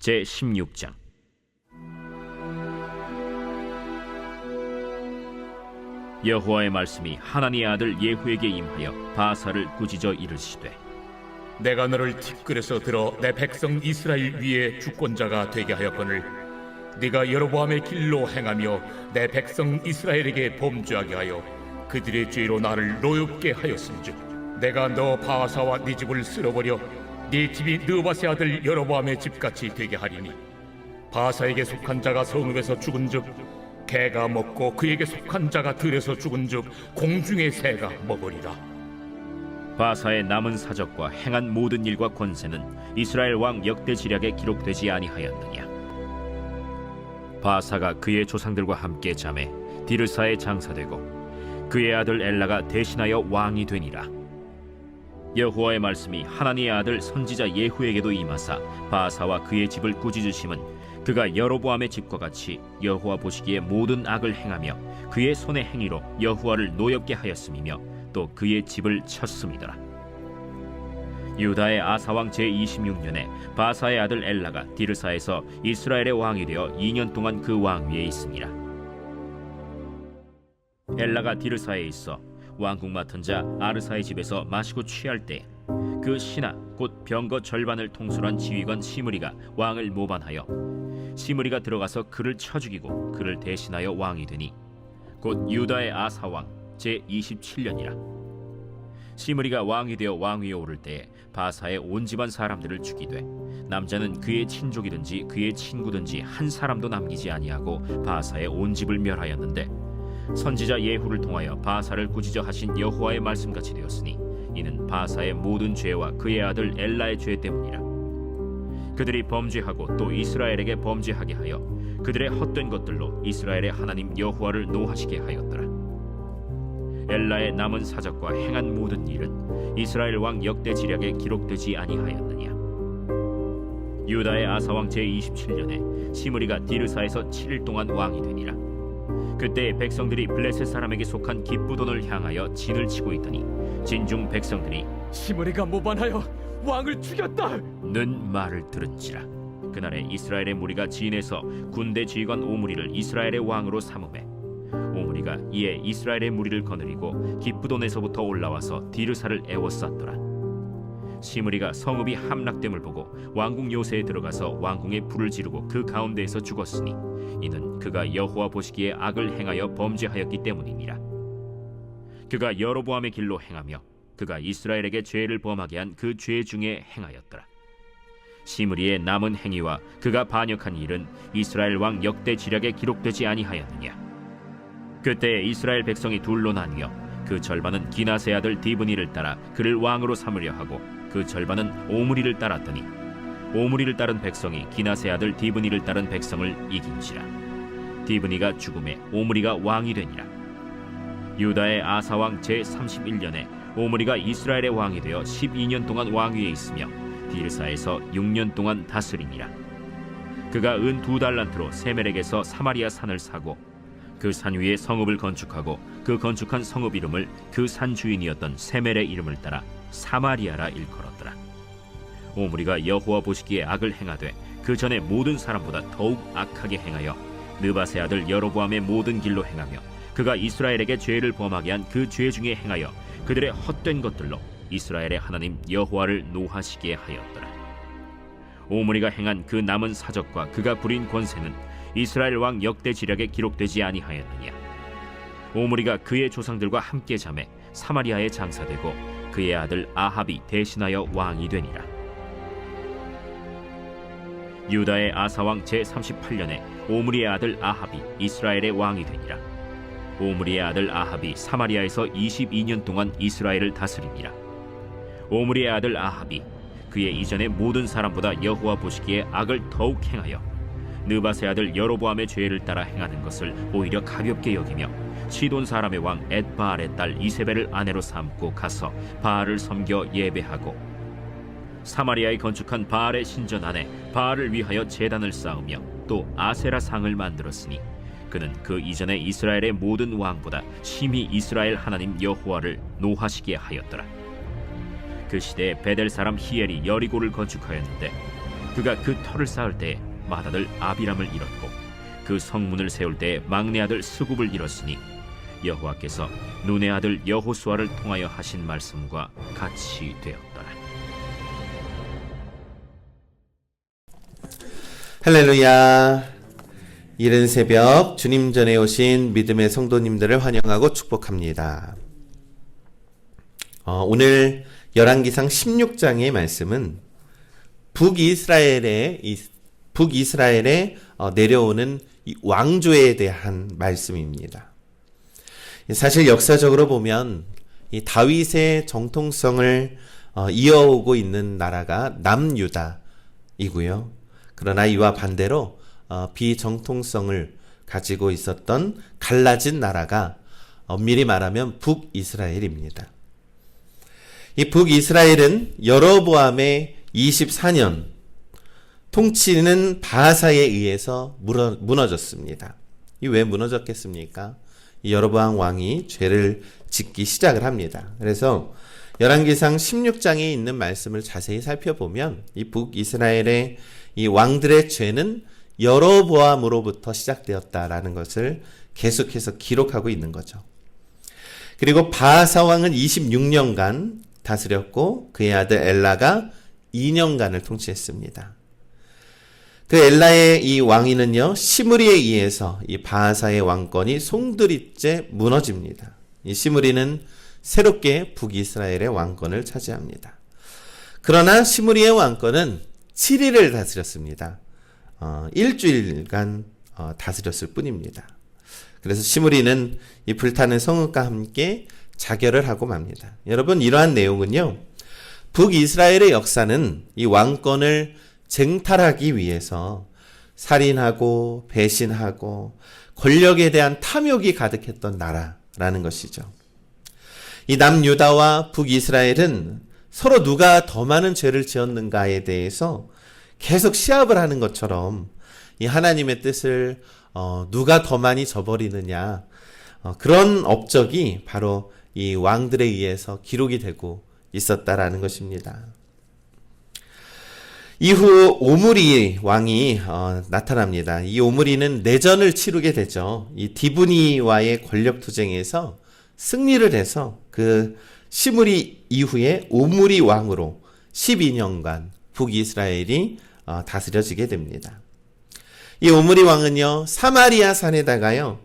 제16장. 여호와의 말씀이 하나니의 아들 예후에게 임하여 바사를 꾸짖어 이르시되, 내가 너를 티끌에서 들어 내 백성 이스라엘 위에 주권자가 되게 하였거늘 네가 여로보암의 길로 행하며 내 백성 이스라엘에게 범죄하게 하여 그들의 죄로 나를 노엽게 하였은즉 내가 너 바사와 네 집을 쓸어버려 네 집이 느바세 아들 여로보암의 집같이 되게 하리니 바사에게 속한 자가 성읍에서 죽은즉 개가 먹고 그에게 속한 자가 들에서 죽은즉 공중의 새가 먹으리라. 바사의 남은 사적과 행한 모든 일과 권세는 이스라엘 왕 역대 지략에 기록되지 아니하였느냐. 바사가 그의 조상들과 함께 잠에 디르사에 장사되고 그의 아들 엘라가 대신하여 왕이 되니라. 여호와의 말씀이 하나니의 아들 선지자 예후에게도 임하사 바사와 그의 집을 꾸짖으심은 그가 여로보암의 집과 같이 여호와 보시기에 모든 악을 행하며 그의 손의 행위로 여호와를 노엽게 하였음이며 또 그의 집을 쳤음이더라. 유다의 아사왕 제26년에 바사의 아들 엘라가 디르사에서 이스라엘의 왕이 되어 2년 동안 그 왕위에 있으니라. 엘라가 디르사에 있어 왕국 맡은 자 아르사의 집에서 마시고 취할 때 그 신하 곧 병거 절반을 통솔한 지휘관 시므리가 왕을 모반하여 시므리가 들어가서 그를 쳐 죽이고 그를 대신하여 왕이 되니 곧 유다의 아사왕 제27년이라. 시므리가 왕이 되어 왕위에 오를 때에 바사의 온 집안 사람들을 죽이되 남자는 그의 친족이든지 그의 친구든지 한 사람도 남기지 아니하고 바사의 온 집을 멸하였는데 선지자 예후를 통하여 바사를 꾸짖어 하신 여호와의 말씀같이 되었으니 이는 바사의 모든 죄와 그의 아들 엘라의 죄 때문이라. 그들이 범죄하고 또 이스라엘에게 범죄하게 하여 그들의 헛된 것들로 이스라엘의 하나님 여호와를 노하시게 하였더라. 엘라의 남은 사적과 행한 모든 일은 이스라엘 왕 역대 지략에 기록되지 아니하였느냐. 유다의 아사왕 제27년에 시므리가 디르사에서 7일 동안 왕이 되니라. 그때 백성들이 블레셋 사람에게 속한 기쁘돈을 향하여 진을 치고 있더니 진중 백성들이 시므리가 모반하여 왕을 죽였다 는 말을 들은지라. 그날에 이스라엘의 무리가 진에서 군대 지휘관 오므리를 이스라엘의 왕으로 삼음해 오므리가 이에 이스라엘의 무리를 거느리고 기쁘돈에서부터 올라와서 디르사를 에워쌌더라. 시므리가 성읍이 함락됨을 보고 왕궁 요새에 들어가서 왕궁에 불을 지르고 그 가운데에서 죽었으니 이는 그가 여호와 보시기에 악을 행하여 범죄하였기 때문이니라. 그가 여로보암의 길로 행하며 그가 이스라엘에게 죄를 범하게 한 그 죄 중에 행하였더라. 시므리의 남은 행위와 그가 반역한 일은 이스라엘 왕 역대 지략에 기록되지 아니하였느냐. 그때 이스라엘 백성이 둘로 나뉘어 그 절반은 기나세 아들 디브니를 따라 그를 왕으로 삼으려 하고 그 절반은 오므리를 따랐더니 오므리를 따른 백성이 기나세 아들 디브니를 따른 백성을 이긴지라. 디브니가 죽음에 오므리가 왕이 되니라. 유다의 아사왕 제31년에 오므리가 이스라엘의 왕이 되어 12년 동안 왕위에 있으며 디르사에서 6년 동안 다스리니라. 그가 은 2달란트로 세멜에게서 사마리아 산을 사고 그 산 위에 성읍을 건축하고 그 건축한 성읍 이름을 그 산 주인이었던 세멜의 이름을 따라 사마리아라 일컬었더라. 오므리가 여호와 보시기에 악을 행하되 그 전에 모든 사람보다 더욱 악하게 행하여 느바세 아들 여로보암의 모든 길로 행하며 그가 이스라엘에게 죄를 범하게 한 그 죄 중에 행하여 그들의 헛된 것들로 이스라엘의 하나님 여호와를 노하시게 하였더라. 오므리가 행한 그 남은 사적과 그가 부린 권세는 이스라엘 왕 역대 지략에 기록되지 아니하였느냐. 오므리가 그의 조상들과 함께 잠에 사마리아에 장사되고 그의 아들 아합이 대신하여 왕이 되니라. 유다의 아사왕 제38년에 오므리의 아들 아합이 이스라엘의 왕이 되니라. 오므리의 아들 아합이 사마리아에서 22년 동안 이스라엘을 다스리니라. 오므리의 아들 아합이 그의 이전의 모든 사람보다 여호와 보시기에 악을 더욱 행하여 느바세 아들 여로보암의 죄를 따라 행하는 것을 오히려 가볍게 여기며 시돈 사람의 왕 엣바알의 딸 이세벨을 아내로 삼고 가서 바알을 섬겨 예배하고 사마리아에 건축한 바알의 신전 안에 바알을 위하여 제단을 쌓으며 또 아세라 상을 만들었으니 그는 그 이전에 이스라엘의 모든 왕보다 심히 이스라엘 하나님 여호와를 노하시게 하였더라. 그 시대에 베델 사람 히엘이 여리고를 건축하였는데 그가 그 터를 쌓을 때 맏아들 아비람을 잃었고 그 성문을 세울 때 막내 아들 스굽을 잃었으니 여호와께서 눈의 아들 여호수아를 통하여 하신 말씀과 같이 되었더라. 할렐루야. 이른 새벽 주님 전에 오신 믿음의 성도님들을 환영하고 축복합니다. 오늘 열왕기상 16장의 말씀은 북이스라엘에 내려오는 이 왕조에 대한 말씀입니다. 사실 역사적으로 보면 이 다윗의 정통성을 이어오고 있는 나라가 남유다이고요. 그러나 이와 반대로 비정통성을 가지고 있었던 갈라진 나라가 엄밀히 말하면 북이스라엘입니다. 이 북이스라엘은 여로보암의 24년 통치는 바하사에 의해서 무너졌습니다. 이 왜 무너졌겠습니까? 이 여로보암 왕이 죄를 짓기 시작을 합니다. 그래서 열왕기상 16장에 있는 말씀을 자세히 살펴보면 이 북이스라엘의 이 왕들의 죄는 여로보암으로부터 시작되었다라는 것을 계속해서 기록하고 있는 거죠. 그리고 바하사 왕은 26년간 다스렸고 그의 아들 엘라가 2년간을 통치했습니다. 그 엘라의 이 왕위는요, 시므리에 의해서 이 바하사의 왕권이 송두리째 무너집니다. 이 시므리는 새롭게 북이스라엘의 왕권을 차지합니다. 그러나 시므리의 왕권은 7일을 다스렸습니다. 일주일간 다스렸을 뿐입니다. 그래서 시므리는 이 불타는 성읍과 함께 자결을 하고 맙니다. 여러분, 이러한 내용은요, 북이스라엘의 역사는 이 왕권을 쟁탈하기 위해서 살인하고 배신하고 권력에 대한 탐욕이 가득했던 나라라는 것이죠. 이 남유다와 북이스라엘은 서로 누가 더 많은 죄를 지었는가에 대해서 계속 시합을 하는 것처럼 이 하나님의 뜻을 누가 더 많이 저버리느냐, 그런 업적이 바로 이 왕들에 의해서 기록이 되고 있었다라는 것입니다. 이후 오므리 왕이 나타납니다. 이 오므리는 내전을 치르게 되죠. 이 디브니와의 권력 투쟁에서 승리를 해서 그 시므리 이후에 오므리 왕으로 12년간 북이스라엘이 다스려지게 됩니다. 이 오므리 왕은요, 사마리아 산에다가요,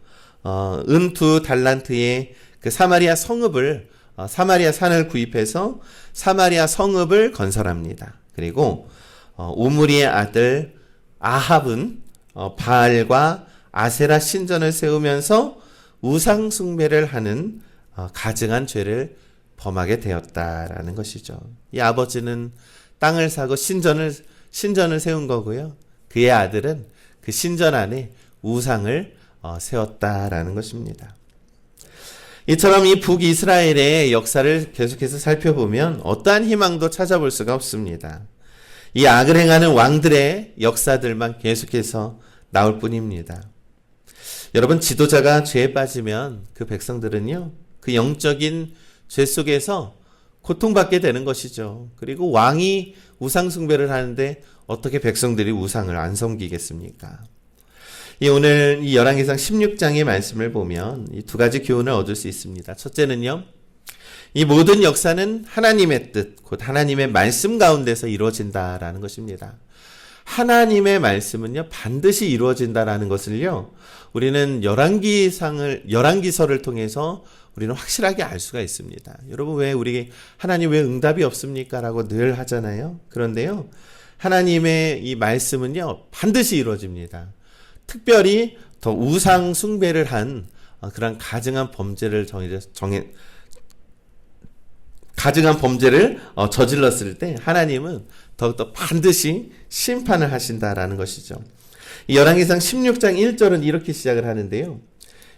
은 2달란트의 그 사마리아 성읍을, 사마리아 산을 구입해서 사마리아 성읍을 건설합니다. 그리고 오므리의 아들 아합은 바알과 아세라 신전을 세우면서 우상 숭배를 하는 가증한 죄를 범하게 되었다라는 것이죠. 이 아버지는 땅을 사고 신전을 세운 거고요. 그의 아들은 그 신전 안에 우상을 세웠다라는 것입니다. 이처럼 이 북이스라엘의 역사를 계속해서 살펴보면 어떠한 희망도 찾아볼 수가 없습니다. 이 악을 행하는 왕들의 역사들만 계속해서 나올 뿐입니다. 여러분, 지도자가 죄에 빠지면 그 백성들은요, 그 영적인 죄 속에서 고통받게 되는 것이죠. 그리고 왕이 우상 숭배를 하는데 어떻게 백성들이 우상을 안 섬기겠습니까? 오늘 이 열왕기상 16장의 말씀을 보면 이 두 가지 교훈을 얻을 수 있습니다. 첫째는요, 이 모든 역사는 하나님의 뜻, 곧 하나님의 말씀 가운데서 이루어진다라는 것입니다. 하나님의 말씀은요, 반드시 이루어진다라는 것을요, 우리는 열왕기서를 통해서 우리는 확실하게 알 수가 있습니다. 여러분, 하나님 왜 응답이 없습니까? 라고 늘 하잖아요. 그런데요, 하나님의 이 말씀은요, 반드시 이루어집니다. 특별히 더 우상 숭배를 한 그런 가증한 범죄를 저질렀을 때 하나님은 더욱더 반드시 심판을 하신다라는 것이죠. 열왕기상 16장 1절은 이렇게 시작을 하는데요.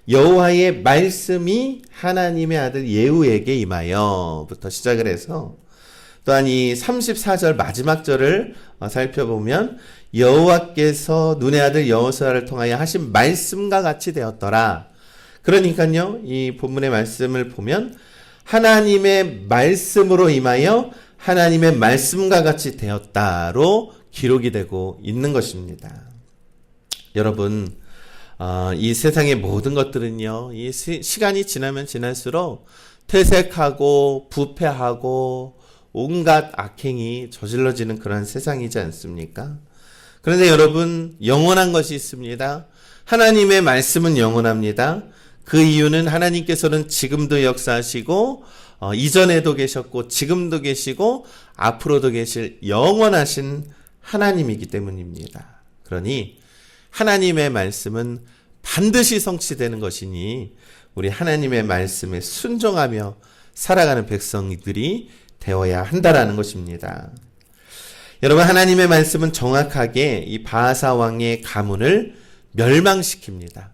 여호와의 말씀이 하나님의 아들 예후에게 임하여부터 시작을 해서, 또한 이 34절 마지막 절을 살펴보면 여호와께서 눈의 아들 여호수아를 통하여 하신 말씀과 같이 되었더라. 그러니까요, 이 본문의 말씀을 보면 하나님의 말씀으로 임하여 하나님의 말씀과 같이 되었다로 기록이 되고 있는 것입니다. 여러분, 이 세상의 모든 것들은요, 이 시간이 지나면 지날수록 퇴색하고 부패하고 온갖 악행이 저질러지는 그런 세상이지 않습니까? 그런데 여러분, 영원한 것이 있습니다. 하나님의 말씀은 영원합니다. 그 이유는 하나님께서는 지금도 역사하시고 이전에도 계셨고 지금도 계시고 앞으로도 계실 영원하신 하나님이기 때문입니다. 그러니 하나님의 말씀은 반드시 성취되는 것이니 우리 하나님의 말씀에 순종하며 살아가는 백성들이 되어야 한다라는 것입니다. 여러분, 하나님의 말씀은 정확하게 이 바하사 왕의 가문을 멸망시킵니다.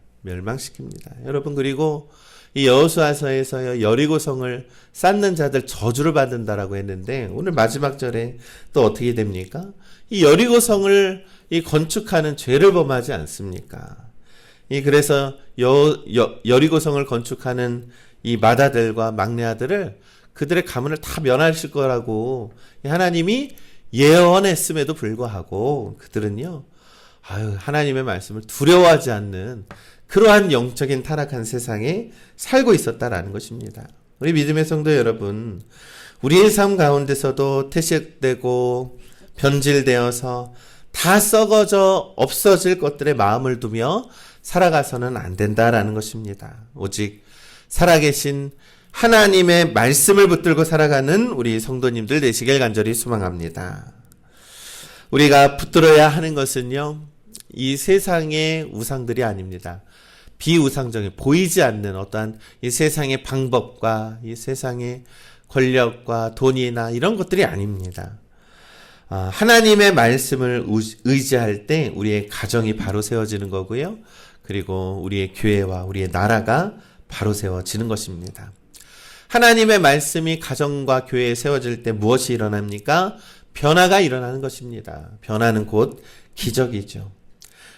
여러분, 그리고 이 여호수아서에서요, 여리고성을 쌓는 자들 저주를 받는다라고 했는데 오늘 마지막 절에 또 어떻게 됩니까? 이 여리고성을 이 건축하는 죄를 범하지 않습니까? 그래서 여리고성을 건축하는 이 맏아들과 막내 아들을 그들의 가문을 다 멸하실 거라고 하나님이 예언했음에도 불구하고 그들은요, 하나님의 말씀을 두려워하지 않는 그러한 영적인 타락한 세상에 살고 있었다라는 것입니다. 우리 믿음의 성도 여러분, 우리의 삶 가운데서도 퇴색되고 변질되어서 다 썩어져 없어질 것들에 마음을 두며 살아가서는 안 된다라는 것입니다. 오직 살아계신 하나님의 말씀을 붙들고 살아가는 우리 성도님들 되시길 간절히 소망합니다. 우리가 붙들어야 하는 것은요, 이 세상의 우상들이 아닙니다. 비우상적인, 보이지 않는 어떠한 이 세상의 방법과 이 세상의 권력과 돈이나 이런 것들이 아닙니다. 하나님의 말씀을 의지할 때 우리의 가정이 바로 세워지는 거고요. 그리고 우리의 교회와 우리의 나라가 바로 세워지는 것입니다. 하나님의 말씀이 가정과 교회에 세워질 때 무엇이 일어납니까? 변화가 일어나는 것입니다. 변화는 곧 기적이죠.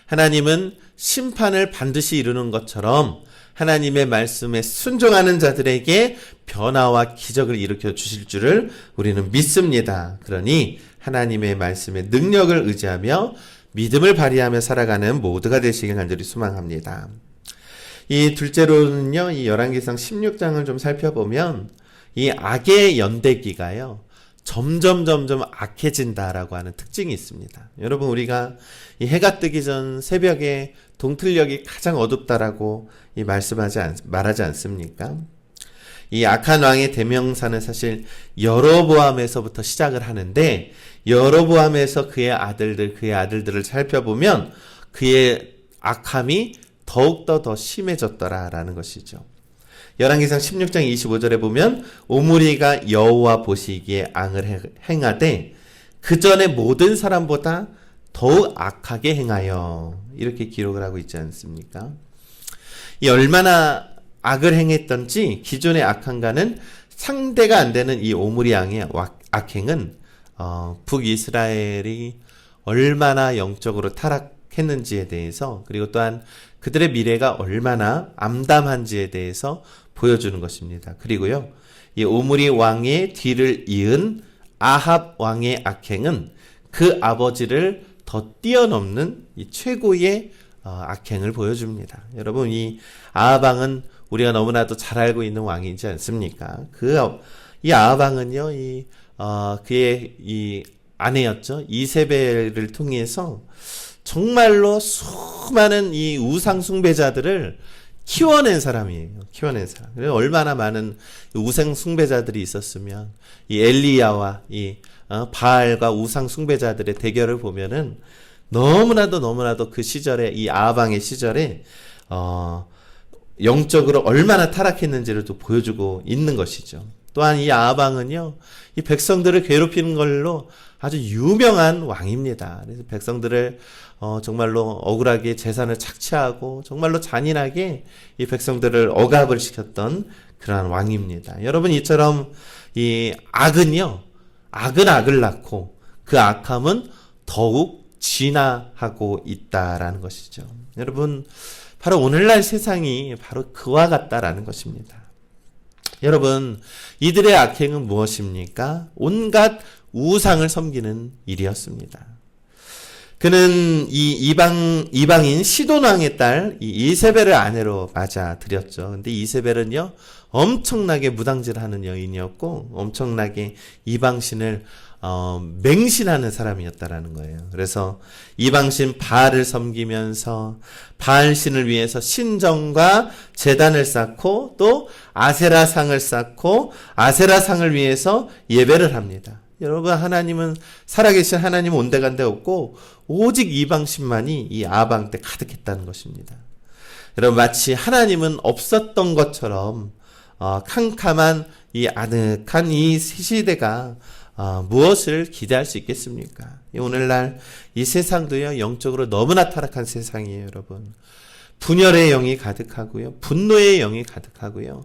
하나님은 심판을 반드시 이루는 것처럼 하나님의 말씀에 순종하는 자들에게 변화와 기적을 일으켜 주실 줄을 우리는 믿습니다. 그러니 하나님의 말씀의 능력을 의지하며 믿음을 발휘하며 살아가는 모두가 되시길 간절히 소망합니다. 이 둘째로는요, 이 열왕기상 16장을 좀 살펴보면 이 악의 연대기가요, 점점 악해진다라고 하는 특징이 있습니다. 여러분, 우리가 이 해가 뜨기 전 새벽에 동틀녘이 가장 어둡다라고 말하지 않습니까? 이 악한 왕의 대명사는 사실 여로보암에서부터 시작을 하는데, 여로보암에서 그의 아들들을 살펴보면 그의 악함이 더욱더 더 심해졌더라라는 것이죠. 열왕기상 16장 25절에 보면 오므리가 여호와 보시기에 앙을 행하되 그 전에 모든 사람보다 더욱 악하게 행하여, 이렇게 기록을 하고 있지 않습니까? 이 얼마나 악을 행했던지 기존의 악한과는 상대가 안 되는 이 오므리 왕의 악행은 북이스라엘이 얼마나 영적으로 타락했는지에 대해서, 그리고 또한 그들의 미래가 얼마나 암담한지에 대해서 보여주는 것입니다. 그리고요, 이 오므리 왕의 뒤를 이은 아합 왕의 악행은 그 아버지를 더 뛰어넘는 이 최고의 악행을 보여줍니다. 여러분, 이 아합 왕은 우리가 너무나도 잘 알고 있는 왕이지 않습니까? 이 아합 왕은요, 그의 이 아내였죠, 이세벨을 통해서 정말로 수많은 이 우상 숭배자들을 키워낸 사람이에요. 그래서 얼마나 많은 우상 숭배자들이 있었으면 이 엘리야와 이 바알과 우상 숭배자들의 대결을 보면은 너무나도 그 시절에, 이 아합 왕의 시절에 영적으로 얼마나 타락했는지를 또 보여주고 있는 것이죠. 또한 이 아합 왕은요, 이 백성들을 괴롭히는 걸로 아주 유명한 왕입니다. 그래서 백성들을 정말로 억울하게 재산을 착취하고 정말로 잔인하게 이 백성들을 억압을 시켰던 그러한 왕입니다. 여러분, 이처럼 이 악은요, 악은 악을 낳고 그 악함은 더욱 진화하고 있다라는 것이죠. 여러분, 바로 오늘날 세상이 바로 그와 같다라는 것입니다. 여러분, 이들의 악행은 무엇입니까? 온갖 우상을 섬기는 일이었습니다. 그는 이 이방인 시돈 왕의 딸 이세벨을 아내로 맞아들였죠. 근데 이세벨은요, 엄청나게 무당질하는 여인이었고, 엄청나게 이방신을 맹신하는 사람이었다라는 거예요. 그래서 이방신 바알을 섬기면서 바알신을 위해서 신전과 제단을 쌓고 또 아세라상을 쌓고 아세라상을 위해서 예배를 합니다. 여러분, 하나님은, 살아계신 하나님은 온데간데 없고 오직 이방신만이 이 아방 때 가득했다는 것입니다. 여러분, 마치 하나님은 없었던 것처럼 캄캄한 이 아늑한 이 시대가 무엇을 기대할 수 있겠습니까? 오늘날 이 세상도요, 영적으로 너무나 타락한 세상이에요, 여러분. 분열의 영이 가득하고요, 분노의 영이 가득하고요,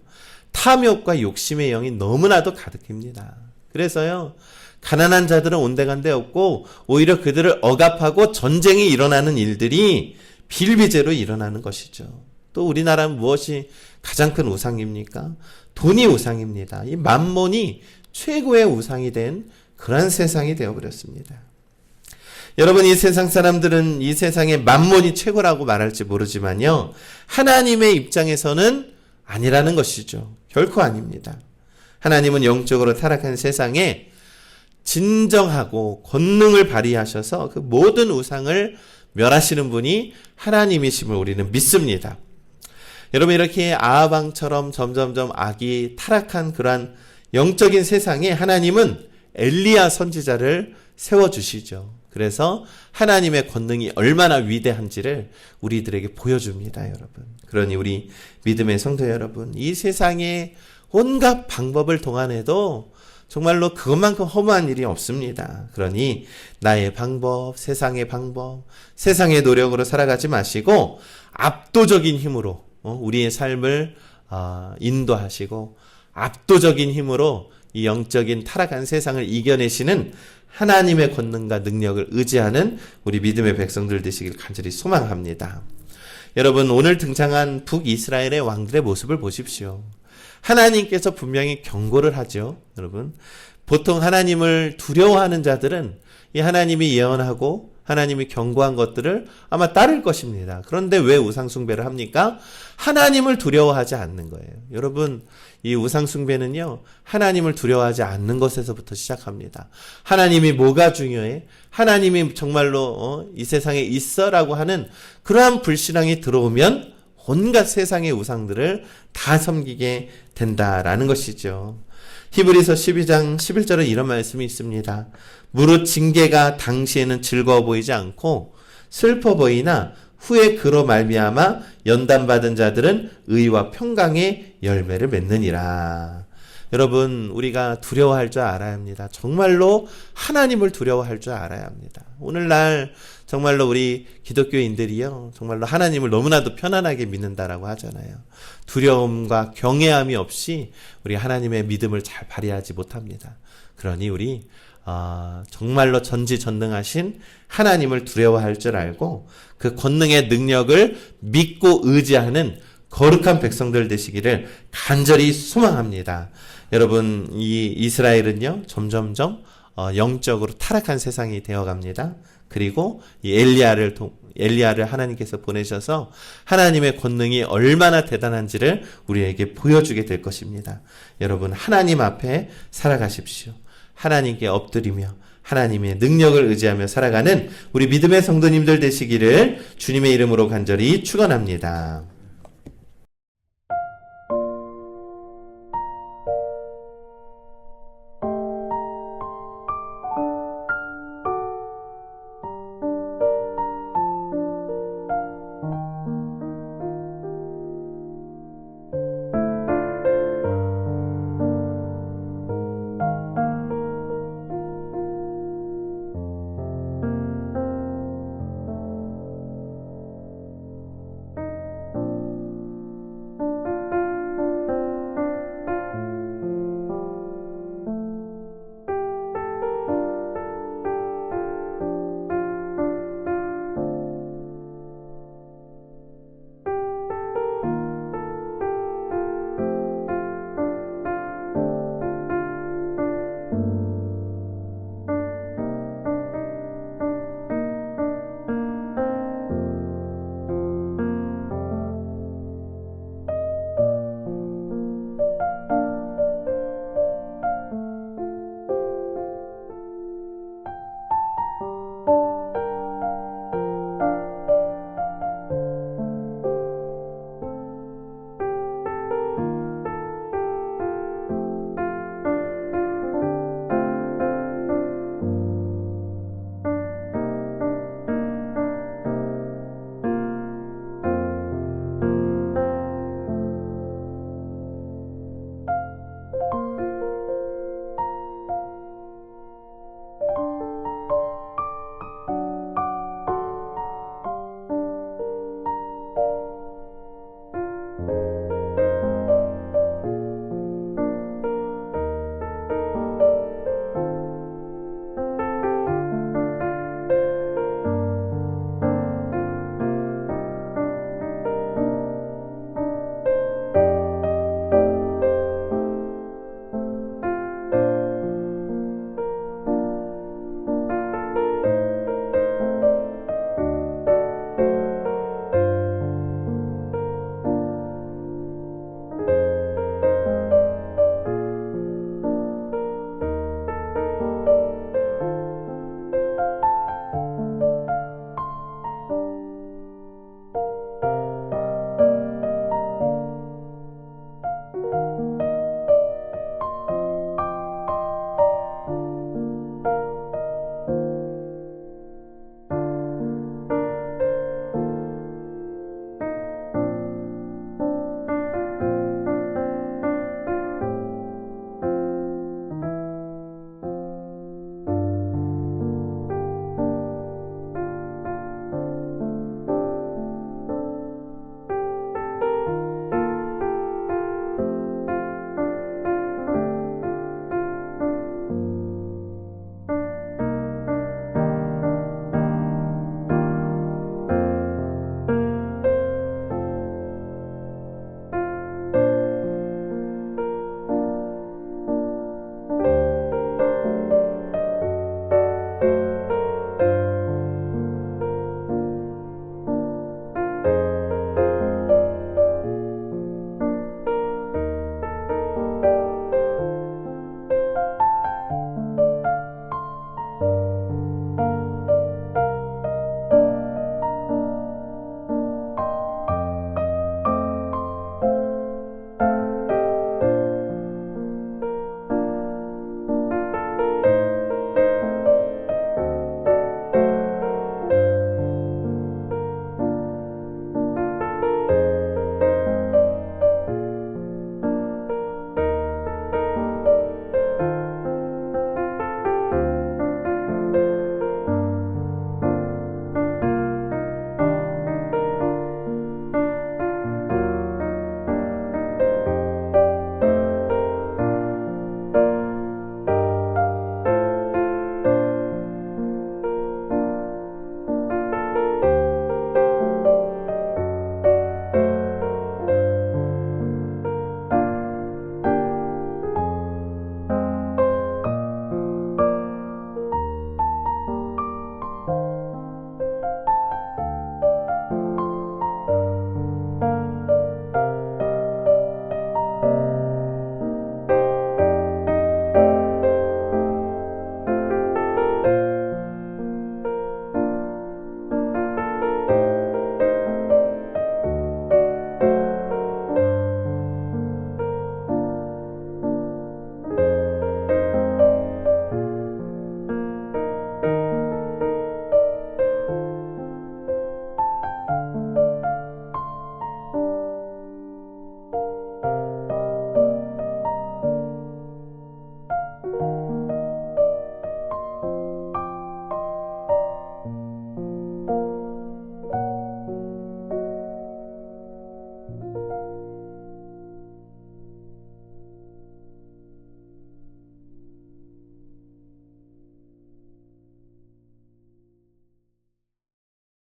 탐욕과 욕심의 영이 너무나도 가득합니다. 그래서요, 가난한 자들은 온데간데 없고 오히려 그들을 억압하고 전쟁이 일어나는 일들이 비일비재로 일어나는 것이죠. 또 우리나라는 무엇이 가장 큰 우상입니까? 돈이 우상입니다. 이 만몬이 최고의 우상이 된 그런 세상이 되어버렸습니다. 여러분, 이 세상 사람들은 이 세상에 만몬이 최고라고 말할지 모르지만요, 하나님의 입장에서는 아니라는 것이죠. 결코 아닙니다. 하나님은 영적으로 타락한 세상에 진정하고 권능을 발휘하셔서 그 모든 우상을 멸하시는 분이 하나님이심을 우리는 믿습니다. 여러분, 이렇게 아하방처럼 점점점 악이 타락한 그러한 영적인 세상에 하나님은 엘리야 선지자를 세워주시죠. 그래서 하나님의 권능이 얼마나 위대한지를 우리들에게 보여줍니다, 여러분. 그러니 우리 믿음의 성도 여러분, 이 세상에 온갖 방법을 동원해도 정말로 그것만큼 허무한 일이 없습니다. 그러니 나의 방법, 세상의 노력으로 살아가지 마시고 압도적인 힘으로 우리의 삶을 인도하시고 압도적인 힘으로 이 영적인 타락한 세상을 이겨내시는 하나님의 권능과 능력을 의지하는 우리 믿음의 백성들 되시길 간절히 소망합니다. 여러분, 오늘 등장한 북이스라엘의 왕들의 모습을 보십시오. 하나님께서 분명히 경고를 하죠. 여러분, 보통 하나님을 두려워하는 자들은 이 하나님이 예언하고 하나님이 경고한 것들을 아마 따를 것입니다. 그런데 왜 우상숭배를 합니까? 하나님을 두려워하지 않는 거예요. 여러분, 이 우상숭배는요, 하나님을 두려워하지 않는 것에서부터 시작합니다. 하나님이 뭐가 중요해? 하나님이 정말로 이 세상에 있어라고 하는 그러한 불신앙이 들어오면 온갖 세상의 우상들을 다 섬기게 된다라는 것이죠. 히브리서 12장 11절에 이런 말씀이 있습니다. 무릇 징계가 당시에는 즐거워 보이지 않고 슬퍼 보이나 후에 그로 말미암아 연단받은 자들은 의와 평강의 열매를 맺느니라. 여러분, 우리가 두려워할 줄 알아야 합니다. 정말로 하나님을 두려워할 줄 알아야 합니다. 오늘날 정말로 우리 기독교인들이요, 정말로 하나님을 너무나도 편안하게 믿는다라고 하잖아요. 두려움과 경외함이 없이 우리 하나님의 믿음을 잘 발휘하지 못합니다. 그러니 우리 정말로 전지전능하신 하나님을 두려워할 줄 알고 그 권능의 능력을 믿고 의지하는 거룩한 백성들 되시기를 간절히 소망합니다. 여러분, 이 이스라엘은요, 점점점 영적으로 타락한 세상이 되어갑니다. 그리고 이 엘리야를 하나님께서 보내셔서 하나님의 권능이 얼마나 대단한지를 우리에게 보여주게 될 것입니다. 여러분, 하나님 앞에 살아가십시오. 하나님께 엎드리며 하나님의 능력을 의지하며 살아가는 우리 믿음의 성도님들 되시기를 주님의 이름으로 간절히 축원합니다.